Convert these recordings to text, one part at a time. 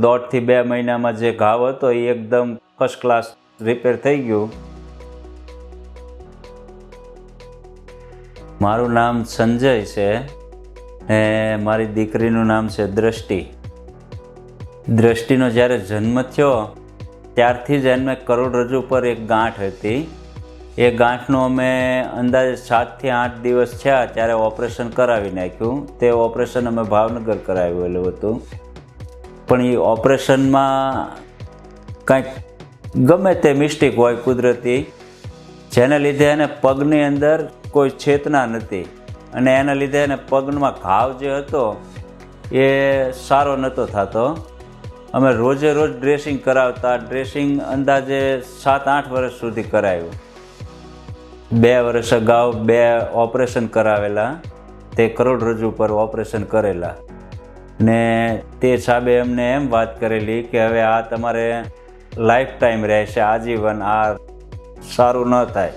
દોઢથી 2 મહિનામાં જે ઘાવ હતો એ એકદમ ફર્સ્ટ ક્લાસ રિપેર થઈ ગયું. મારું નામ સંજય છે ને મારી દીકરીનું નામ છે દ્રષ્ટિ. દ્રષ્ટિનો જ્યારે જન્મ થયો ત્યારથી જ એમને કરોડરજ્જુ પર એક ગાંઠ હતી. એ ગાંઠનું અમે અંદાજે 7 થી 8 દિવસ થયા ત્યારે ઓપરેશન કરાવી નાખ્યું. તે ઓપરેશન અમે ભાવનગર કરાવેલું હતું. પણ એ ઓપરેશનમાં કંઈક ગમે તે મિસ્ટેક હોય કુદરતી, જેને લીધે એને પગની અંદર કોઈ ચેતના નથી અને એના લીધે એને પગમાં ઘાવ જે હતો એ સારો નહોતો થતો. અમે રોજે રોજ ડ્રેસિંગ કરાવતા. ડ્રેસિંગ અંદાજે 7-8 વર્ષ સુધી કરાવ્યું. 2 વર્ષ અગાઉ 2 ઓપરેશન કરાવેલા. તે કરોડરજ્જુ પર ઓપરેશન કરેલા ને તે સાહેબે અમને એમ વાત કરેલી કે હવે આ તમારે લાઈફ ટાઈમ રહેશે, આજીવન આ સારું ન થાય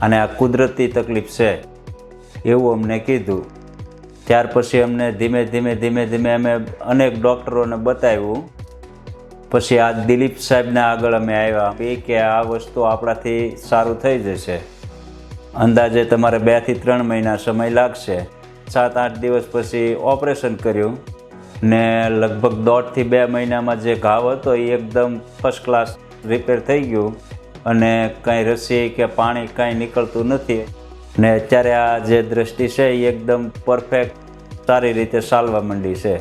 અને આ કુદરતી તકલીફ છે એવું અમને કીધું. ત્યાર પછી અમને ધીમે ધીમે અમે અનેક ડૉક્ટરોને બતાવ્યું. પછી આ દિલીપ સાહેબને આગળ અમે આવ્યા કે આ વસ્તુ આપણાથી સારું થઈ જશે, અંદાજે તમારે 2 થી 3 મહિના સમય લાગશે. 7-8 દિવસ પછી ઓપરેશન કર્યું ને લગભગ 1.5 થી 2 મહિનામાં જે ઘાવ હતો એ એકદમ ફર્સ્ટ ક્લાસ રિપેર થઈ ગયું અને કંઈ રસી કે પાણી કાંઈ નીકળતું નથી ને અત્યારે આ જે દ્રષ્ટિ છે એ એકદમ પરફેક્ટ સારી રીતે ચાલવા માંડી છે.